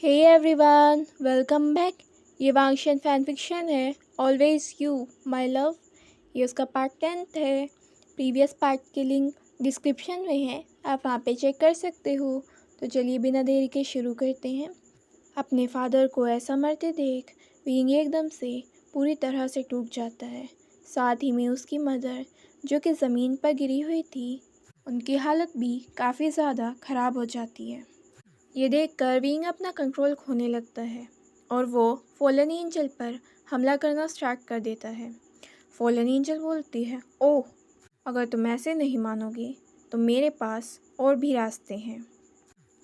Hey everyone, welcome back. ये वांगशन fan fiction है। Always you my love. ये उसका पार्ट 10 है। प्रीवियस पार्ट की लिंक डिस्क्रिप्शन में है, आप वहाँ पे चेक कर सकते हो। तो चलिए बिना देरी के शुरू करते हैं। अपने फादर को ऐसा मरते देख विंग एकदम से पूरी तरह से टूट जाता है। साथ ही में उसकी मदर, जो कि ज़मीन पर गिरी हुई थी, उनकी हालत भी काफ़ी ज़्यादा ख़राब हो जाती है। ये देखकर विंग अपना कंट्रोल खोने लगता है और वो फॉलन एंजल पर हमला करना स्टार्ट कर देता है। फॉलन एंजल बोलती है, ओह, अगर तुम ऐसे नहीं मानोगे तो मेरे पास और भी रास्ते हैं।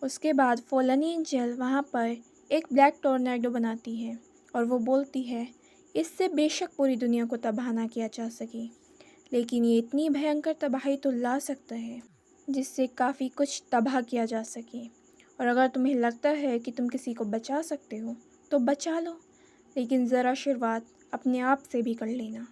उसके बाद फॉलन एंजल वहाँ पर एक ब्लैक टोर्नेडो बनाती है और वो बोलती है, इससे बेशक पूरी दुनिया को तबाह ना किया जा सके, लेकिन ये इतनी भयंकर तबाही तो ला सकता है जिससे काफ़ी कुछ तबाह किया जा सके। और अगर तुम्हें लगता है कि तुम किसी को बचा सकते हो तो बचा लो, लेकिन ज़रा शुरुआत अपने आप से भी कर लेना।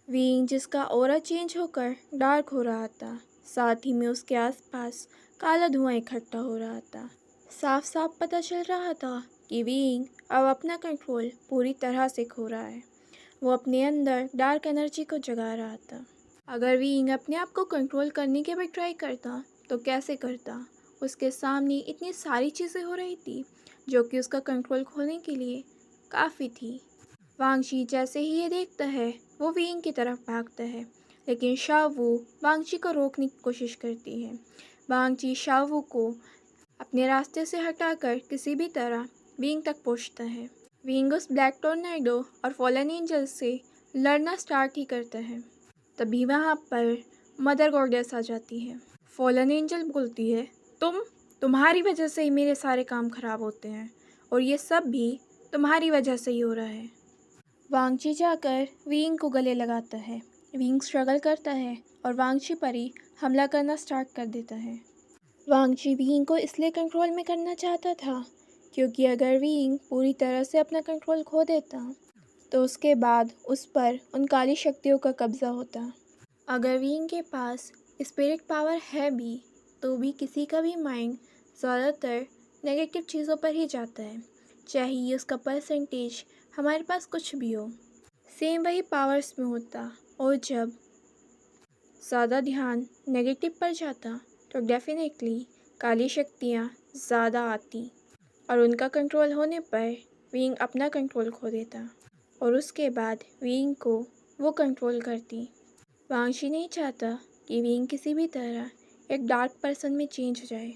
विंग, जिसका ऑरा चेंज होकर डार्क हो रहा था, साथ ही में उसके आसपास काला धुआं इकट्ठा हो रहा था। साफ साफ पता चल रहा था कि विंग अब अपना कंट्रोल पूरी तरह से खो रहा है। वो अपने अंदर डार्क एनर्जी को जगा रहा था। अगर विंग अपने आप को कंट्रोल करने के भी ट्राई करता तो कैसे करता। उसके सामने इतनी सारी चीज़ें हो रही थी जो कि उसका कंट्रोल खोलने के लिए काफ़ी थी। वांगची जैसे ही ये देखता है वो विंग की तरफ भागता है, लेकिन शावू वांगची को रोकने की कोशिश करती है। वांगची शावू को अपने रास्ते से हटाकर किसी भी तरह विंग तक पहुंचता है। विंग उस ब्लैक टोर्नेडो और फॉलन एंजल से लड़ना स्टार्ट ही करता है। तभी वहाँ पर मदर गॉडेस आ जाती है। फॉलन एंजल बोलती है, तुम्हारी वजह से ही मेरे सारे काम खराब होते हैं और ये सब भी तुम्हारी वजह से ही हो रहा है। वांगची जाकर विंग को गले लगाता है। विंग स्ट्रगल करता है और वांगची पर ही हमला करना स्टार्ट कर देता है। वांगची विंग को इसलिए कंट्रोल में करना चाहता था क्योंकि अगर विंग पूरी तरह से अपना कंट्रोल खो देता तो उसके बाद उस पर उन काली शक्तियों का कब्जा होता। अगर विंग के पास स्पिरिट पावर है भी तो भी किसी का भी माइंड ज़्यादातर नेगेटिव चीज़ों पर ही जाता है, चाहे उसका परसेंटेज हमारे पास कुछ भी हो। सेम वही पावर्स में होता, और जब ज़्यादा ध्यान नेगेटिव पर जाता तो डेफिनेटली काली शक्तियाँ ज़्यादा आती और उनका कंट्रोल होने पर विंग अपना कंट्रोल खो देता और उसके बाद विंग को वो कंट्रोल करती। वांगची नहीं चाहता कि विंग किसी भी तरह एक डार्क पर्सन में चेंज हो जाए,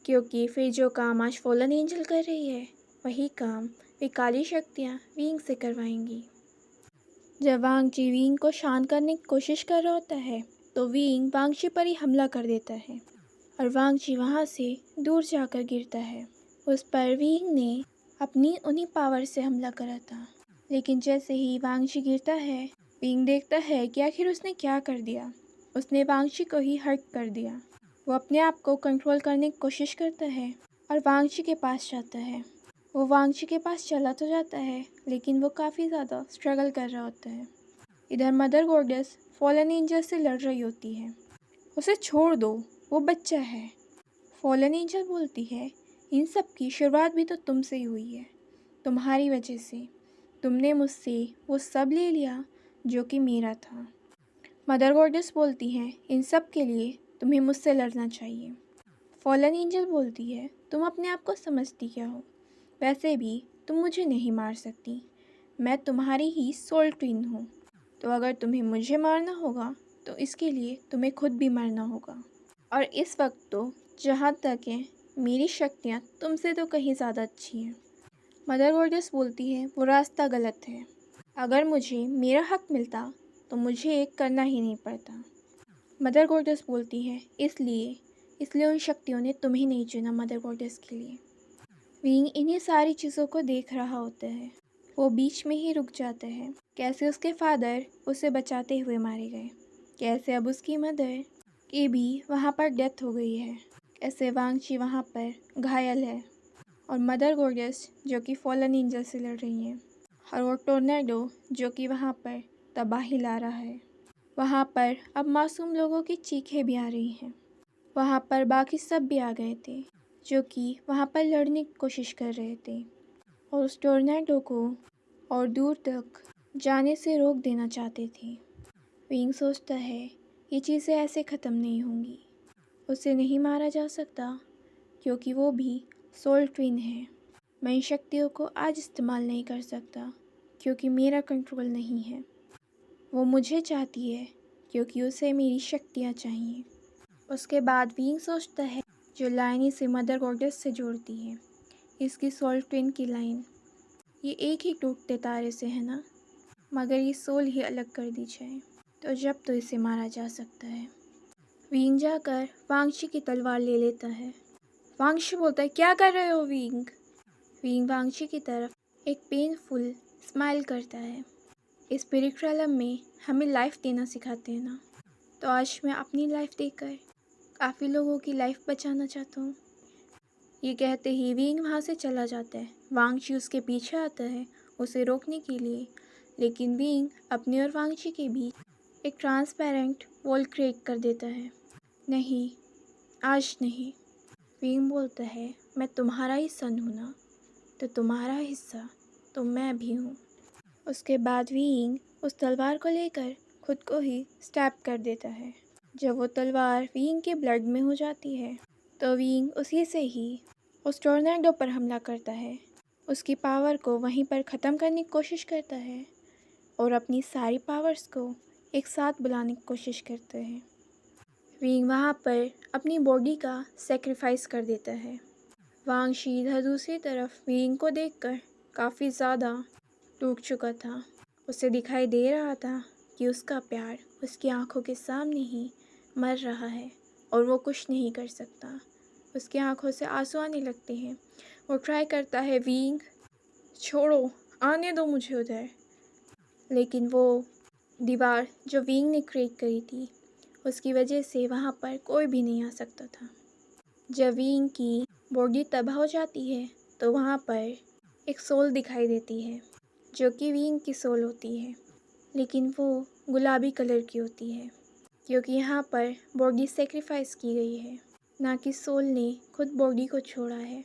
क्योंकि फिर जो काम आज फॉलन एंजल कर रही है वही काम वे काली शक्तियाँ विंग से करवाएंगी। जब वांगची विंग को शांत करने की कोशिश कर रहा होता है तो विंग वांगची पर ही हमला कर देता है और वांगची वहाँ से दूर जाकर गिरता है। उस पर विंग ने अपनी उन्हीं पावर से हमला करा था, लेकिन जैसे ही वांगची गिरता है विंग देखता है कि आखिर उसने क्या कर दिया। उसने वांगची को ही हर्ट कर दिया। वो अपने आप को कंट्रोल करने की कोशिश करता है और वांगची के पास जाता है। वो वांगची के पास चला तो जाता है, लेकिन वो काफ़ी ज़्यादा स्ट्रगल कर रहा होता है। इधर मदर गॉडेस फॉलन एंजल से लड़ रही होती है। उसे छोड़ दो, वो बच्चा है। फॉलन एंजल बोलती है, इन सब की शुरुआत भी तो तुमसे ही हुई है, तुम्हारी वजह से। तुमने मुझसे वो सब ले लिया जो कि मेरा था। मदर गॉडेस बोलती है, इन सब के लिए तुम्हें मुझसे लड़ना चाहिए। फॉलन एंजल बोलती है, तुम अपने आप को समझती क्या हो? वैसे भी तुम मुझे नहीं मार सकती, मैं तुम्हारी ही सोल ट्विन हूँ। तो अगर तुम्हें मुझे मारना होगा तो इसके लिए तुम्हें खुद भी मरना होगा। और इस वक्त तो जहाँ तक है मेरी शक्तियाँ तुमसे तो कहीं ज़्यादा अच्छी हैं। मदर गॉडेस बोलती है, वो रास्ता गलत है। अगर मुझे मेरा हक मिलता तो मुझे करना ही नहीं पड़ता। मदर गॉडेस बोलती है, इसलिए उन शक्तियों ने तुम्हें नहीं चुना मदर गॉडेस के लिए। विंग इन्हीं सारी चीज़ों को देख रहा होता है। वो बीच में ही रुक जाता है। कैसे उसके फादर उसे बचाते हुए मारे गए, कैसे अब उसकी मदर की भी वहाँ पर डेथ हो गई है, कैसे वांगची वहाँ पर घायल है और मदर गॉडेस जो कि फॉलन एंजल से लड़ रही हैं, और वो टोर्नेडो जो कि वहाँ पर तबाही ला रहा है। वहाँ पर अब मासूम लोगों की चीखें भी आ रही हैं। वहाँ पर बाकी सब भी आ गए थे। जो कि वहाँ पर लड़ने की कोशिश कर रहे थे और उस टोर्नेडो को और दूर तक जाने से रोक देना चाहते थे। विंग सोचता है ये चीज़ें ऐसे ख़त्म नहीं होंगी, उसे नहीं मारा जा सकता क्योंकि वो भी सोल ट्विन है। मैं इन शक्तियों को आज इस्तेमाल नहीं कर सकता क्योंकि मेरा कंट्रोल नहीं है। वो मुझे चाहती है क्योंकि उसे मेरी शक्तियाँ चाहिए। उसके बाद विंग सोचता है जो लाइन इसे मदर गॉडेस से जोड़ती है, इसकी सोल ट्विन की लाइन, ये एक ही टूटते तारे से है ना, मगर ये सोल ही अलग कर दी जाए तो जब तो इसे मारा जा सकता है। विंग जाकर वांगशी की तलवार ले लेता है। वांगशी बोलता है क्या कर रहे हो विंग? विंग वांगशी की तरफ एक पेनफुल स्माइल करता है। इस स्पिरिचुअल realm में हमें लाइफ देना सिखाते हैं ना, तो आज मैं अपनी लाइफ देकर काफ़ी लोगों की लाइफ बचाना चाहता हूँ। ये कहते ही विंग वहाँ से चला जाता है। वांगशी उसके पीछे आता है उसे रोकने के लिए, लेकिन विंग अपने और वांगशी के बीच एक ट्रांसपेरेंट वॉल क्रिएट कर देता है। नहीं, आज नहीं। विंग बोलता है मैं तुम्हारा ही सन हूँ ना, तो तुम्हारा हिस्सा तो मैं भी हूँ। उसके बाद विंग उस तलवार को लेकर खुद को ही स्टैब कर देता है। जब वो तलवार विंग के ब्लड में हो जाती है तो विंग उसी से ही उस टोर्नेडो पर हमला करता है। उसकी पावर को वहीं पर ख़त्म करने की कोशिश करता है और अपनी सारी पावर्स को एक साथ बुलाने की कोशिश करता है। विंग वहाँ पर अपनी बॉडी का सेक्रीफाइस कर देता है। वांगशी इधर दूसरी तरफ विंग को देखकर काफ़ी ज़्यादा टूट चुका था। उसे दिखाई दे रहा था कि उसका प्यार उसकी आंखों के सामने ही मर रहा है और वो कुछ नहीं कर सकता। उसकी आंखों से आंसू आने लगते हैं। वो ट्राई करता है विंग छोड़ो, आने दो मुझे उधर, लेकिन वो दीवार जो विंग ने क्रिएट करी थी उसकी वजह से वहाँ पर कोई भी नहीं आ सकता था। जब विंग की बॉडी तबाह हो जाती है तो वहाँ पर एक सोल दिखाई देती है जो कि विंग की सोल होती है, लेकिन वो गुलाबी कलर की होती है क्योंकि यहाँ पर बॉडी सेक्रीफाइस की गई है, ना कि सोल ने खुद बॉडी को छोड़ा है।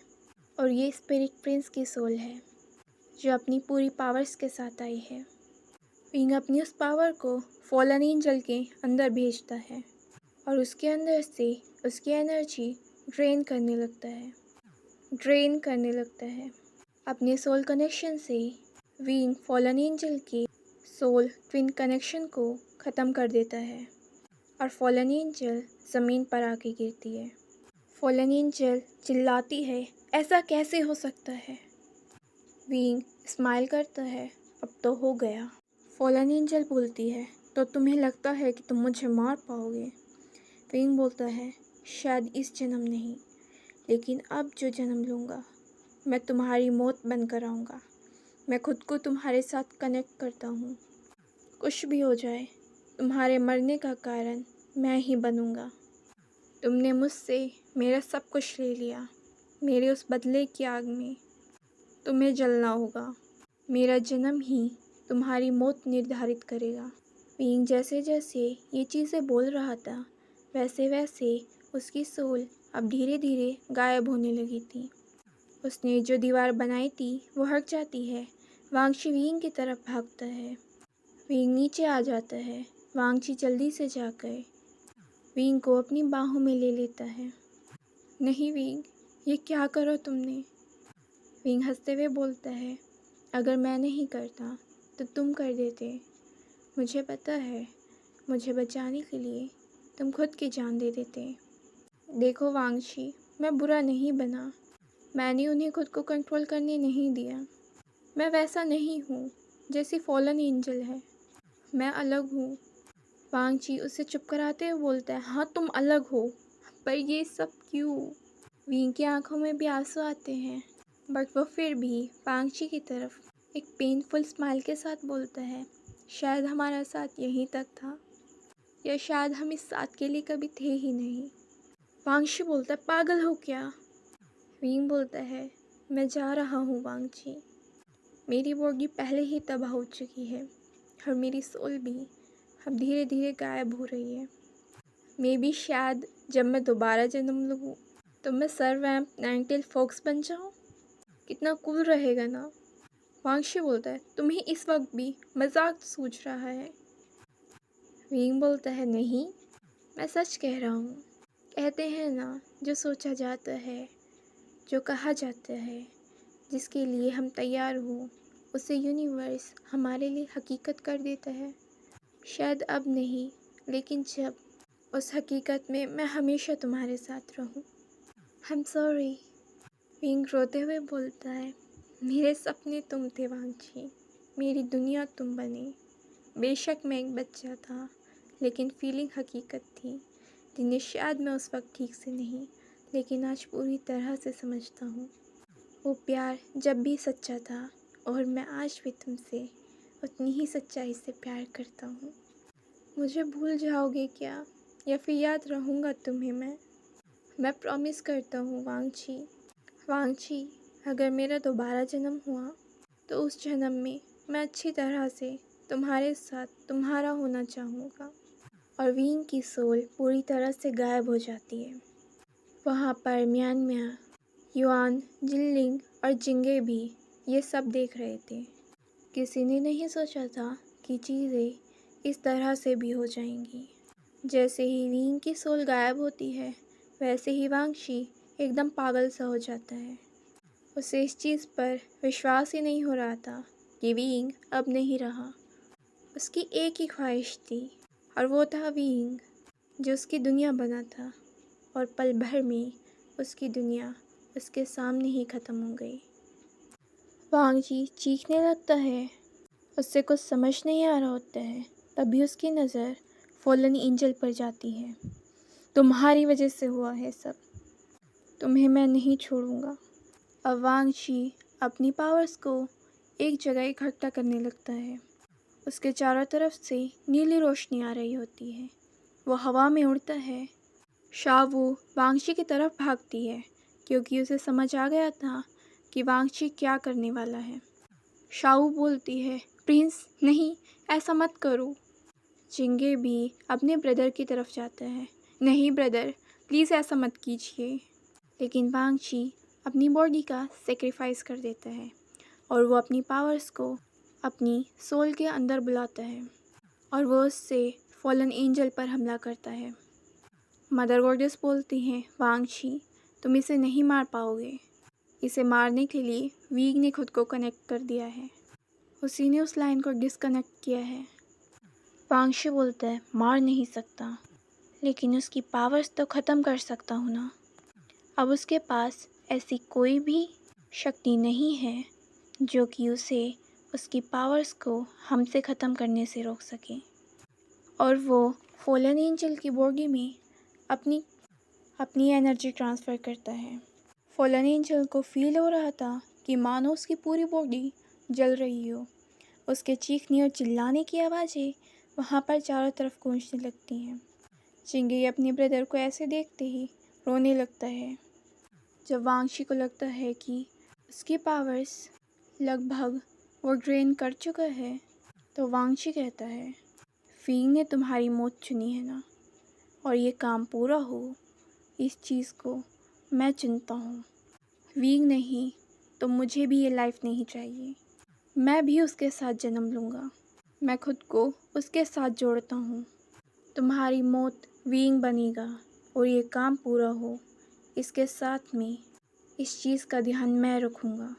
और ये स्पिरिट प्रिंस की सोल है जो अपनी पूरी पावर्स के साथ आई है। विंग अपनी उस पावर को फॉलन एंजल के अंदर भेजता है और उसके अंदर से उसकी एनर्जी ड्रेन करने लगता है। अपने सोल कनेक्शन से विंग फॉलन एंजल के सोल ट्विन कनेक्शन को ख़त्म कर देता है और फॉलन एंजल ज़मीन पर आके गिरती है। फॉलन एंजल चिल्लाती है ऐसा कैसे हो सकता है? विंग स्माइल करता है अब तो हो गया। फॉलन एंजल बोलती है तो तुम्हें लगता है कि तुम मुझे मार पाओगे? विंग बोलता है शायद इस जन्म नहीं, लेकिन अब जो जन्म लूँगा मैं तुम्हारी मौत बनकर आऊँगा। मैं खुद को तुम्हारे साथ कनेक्ट करता हूँ। कुछ भी हो जाए तुम्हारे मरने का कारण मैं ही बनूँगा। तुमने मुझसे मेरा सब कुछ ले लिया। मेरे उस बदले की आग में तुम्हें जलना होगा। मेरा जन्म ही तुम्हारी मौत निर्धारित करेगा। विंग जैसे जैसे ये चीज़ें बोल रहा था वैसे वैसे उसकी सोल अब धीरे धीरे गायब होने लगी थी। उसने जो दीवार बनाई थी वो हट जाती है। वांगशी विंग की तरफ भागता है। विंग नीचे आ जाता है। वांगशी जल्दी से जाकर विंग को अपनी बाहों में ले लेता है। नहीं विंग, ये क्या करो तुमने? विंग हंसते हुए बोलता है अगर मैं नहीं करता तो तुम कर देते। मुझे पता है, मुझे बचाने के लिए तुम खुद की जान दे देते। देखो वांगशी, मैं बुरा नहीं बना। मैंने उन्हें खुद को कंट्रोल करने नहीं दिया। मैं वैसा नहीं हूँ जैसी फॉलन एंजल है। मैं अलग हूँ। वांगशी उसे चुप कराते हुए बोलता है हाँ तुम अलग हो, पर ये सब क्यों? विंग की आंखों में भी आंसू आते हैं, बट वो फिर भी वांगशी की तरफ एक पेनफुल स्माइल के साथ बोलता है शायद हमारा साथ यहीं तक था, या शायद हम इस साथ के लिए कभी थे ही नहीं। वांगशी बोलता है पागल हो क्या? विंग बोलता है मैं जा रहा हूँ वांगशी। मेरी बॉडी पहले ही तबाह हो चुकी है और मेरी सोल भी अब धीरे धीरे गायब हो रही है। मे बी शायद जब मैं दोबारा जन्म लूँ तो मैं सर वैम्प नाइनटेल फॉक्स बन जाऊँ? कितना कूल रहेगा ना। वांगशी बोलता है, तुम्हें इस वक्त भी मजाक सूझ रहा है? विंग बोलता है, नहीं, मैं सच कह रहा हूँ। कहते हैं ना, जो सोचा जाता है, जो कहा जाता है, जिसके लिए हम तैयार हो, उसे यूनिवर्स हमारे लिए हकीकत कर देता है। शायद अब नहीं, लेकिन जब उस हकीकत में मैं हमेशा तुम्हारे साथ रहूं। I am sorry. विंग रोते हुए बोलता है, मेरे सपने तुम थे वांगची, मेरी दुनिया तुम बने। बेशक मैं एक बच्चा था, लेकिन फीलिंग हकीकत थी, जिन्हें शायद मैं उस वक्त ठीक से नहीं, लेकिन आज पूरी तरह से समझता हूँ। वो प्यार जब भी सच्चा था, और मैं आज भी तुमसे उतनी ही सच्चाई से प्यार करता हूँ। मुझे भूल जाओगे क्या, या फिर याद रहूँगा तुम्हें मैं प्रॉमिस करता हूँ वांगची। वांगची, अगर मेरा दोबारा जन्म हुआ, तो उस जन्म में मैं अच्छी तरह से तुम्हारे साथ तुम्हारा होना चाहूँगा। और विंग की सोल पूरी तरह से गायब हो जाती है। वहाँ पर म्यानम्या, युआन, जिनलिंग और जिंगे भी ये सब देख रहे थे। किसी ने नहीं सोचा था कि चीज़ें इस तरह से भी हो जाएंगी। जैसे ही विंग की सोल गायब होती है, वैसे ही वांगशी एकदम पागल सा हो जाता है। उसे इस चीज़ पर विश्वास ही नहीं हो रहा था कि विंग अब नहीं रहा। उसकी एक ही ख्वाहिश थी, और वो था विंग, जो उसकी दुनिया बना था, और पल भर में उसकी दुनिया उसके सामने ही ख़त्म हो गई। वांगजी चीखने लगता है। उससे कुछ समझ नहीं आ रहा होता है। तभी उसकी नज़र फॉलन एंजल पर जाती है। तुम्हारी वजह से हुआ है सब, तुम्हें मैं नहीं छोड़ूंगा। अब वांगजी अपनी पावर्स को एक जगह इकट्ठा करने लगता है। उसके चारों तरफ से नीली रोशनी आ रही होती है। वो हवा में उड़ता है। शावू वांगशी की तरफ भागती है, क्योंकि उसे समझ आ गया था कि वांगशी क्या करने वाला है। शावू बोलती है, प्रिंस नहीं, ऐसा मत करो। जिंगे भी अपने ब्रदर की तरफ जाता है। नहीं ब्रदर, प्लीज़ ऐसा मत कीजिए। लेकिन वांगशी अपनी बॉडी का सेक्रीफाइस कर देता है, और वो अपनी पावर्स को अपनी सोल के अंदर बुलाता है, और वो उससे फॉलन एंजल पर हमला करता है। मदर गॉडेस बोलती हैं, वांगशी, तुम इसे नहीं मार पाओगे। इसे मारने के लिए वीग ने खुद को कनेक्ट कर दिया है। उसी ने उस लाइन को डिस्कनेक्ट किया है। वांगशी बोलता है, मार नहीं सकता, लेकिन उसकी पावर्स तो ख़त्म कर सकता हूँ ना। अब उसके पास ऐसी कोई भी शक्ति नहीं है जो कि उसे उसकी पावर्स को हमसे ख़त्म करने से रोक सके। और वो फॉलन एंजल की बॉडी में अपनी एनर्जी ट्रांसफ़र करता है। फॉलन एंजल को फील हो रहा था कि मानो उसकी पूरी बॉडी जल रही हो। उसके चीखने और चिल्लाने की आवाज़ें वहाँ पर चारों तरफ गूंजने लगती हैं। जिंगे अपने ब्रदर को ऐसे देखते ही रोने लगता है। जब वांगशी को लगता है कि उसकी पावर्स लगभग वो ड्रेन कर चुका है, तो वांगशी कहता है, वींग ने तुम्हारी मौत चुनी है ना, और ये काम पूरा हो, इस चीज़ को मैं चुनता हूँ। वींग नहीं तो मुझे भी ये लाइफ नहीं चाहिए। मैं भी उसके साथ जन्म लूँगा। मैं खुद को उसके साथ जोड़ता हूँ। तुम्हारी मौत वींग बनेगा, और ये काम पूरा हो, इसके साथ में इस चीज़ का ध्यान मैं रखूँगा,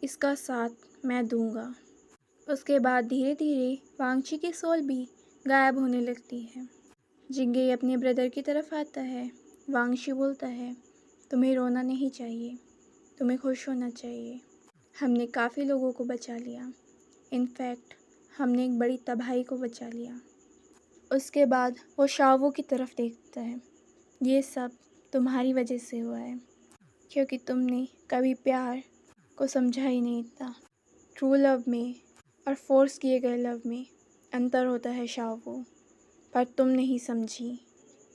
इसका साथ मैं दूँगा। उसके बाद धीरे धीरे वांगची की सोल भी गायब होने लगती है। जिंगे अपने ब्रदर की तरफ आता है। वांगशी बोलता है, तुम्हें रोना नहीं चाहिए, तुम्हें खुश होना चाहिए। हमने काफ़ी लोगों को बचा लिया। इनफैक्ट हमने एक बड़ी तबाही को बचा लिया। उसके बाद वो शावो की तरफ देखता है। ये सब तुम्हारी वजह से हुआ है, क्योंकि तुमने कभी प्यार को समझा ही नहीं था। ट्रू लव में और फोर्स किए गए लव में अंतर होता है शावो, पर तुम नहीं समझी।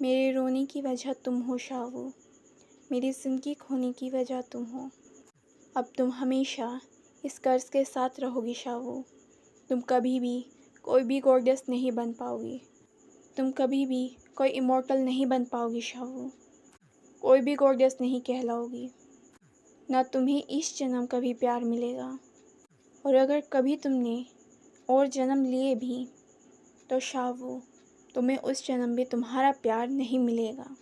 मेरे रोने की वजह तुम हो शावो, मेरी ज़िंदगी खोने की वजह तुम हो। अब तुम हमेशा इस कर्ज के साथ रहोगी शावो। तुम कभी भी कोई भी गॉडेस नहीं बन पाओगी। तुम कभी भी कोई इमॉर्टल नहीं बन पाओगी शावो। कोई भी गॉर्जियस नहीं कहलाओगी। ना तुम्हें इस जन्म कभी प्यार मिलेगा, और अगर कभी तुमने और जन्म लिए भी तो शावो, तुम्हें उस जन्म में तुम्हारा प्यार नहीं मिलेगा।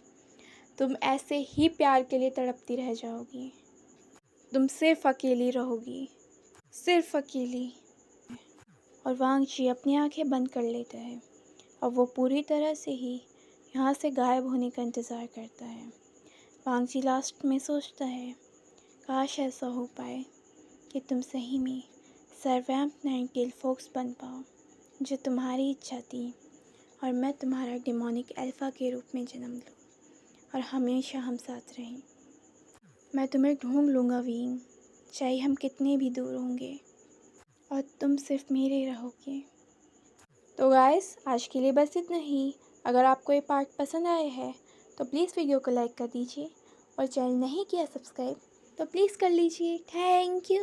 तुम ऐसे ही प्यार के लिए तड़पती रह जाओगी। तुम सिर्फ अकेली रहोगी, सिर्फ अकेली। और वांग जी अपनी आंखें बंद कर लेता है और वो पूरी तरह से ही यहाँ से गायब होने का इंतज़ार करता है। वांग जी लास्ट में सोचता है, काश ऐसा हो पाए कि तुम सही में सर्वैम्प नाइटिंगेल फॉक्स बन पाओ, जो तुम्हारी इच्छा थी, और मैं तुम्हारा डेमोनिक अल्फ़ा के रूप में जन्म लूँ और हमेशा हम साथ रहें। मैं तुम्हें ढूंढ लूँगा विंग, चाहे हम कितने भी दूर होंगे, और तुम सिर्फ मेरे रहोगे। तो गाइस, आज के लिए बस इतना ही। अगर आपको ये पार्ट पसंद आया है तो प्लीज़ वीडियो को लाइक कर दीजिए, और चैनल नहीं किया सब्सक्राइब तो प्लीज़ कर लीजिए। Thank you.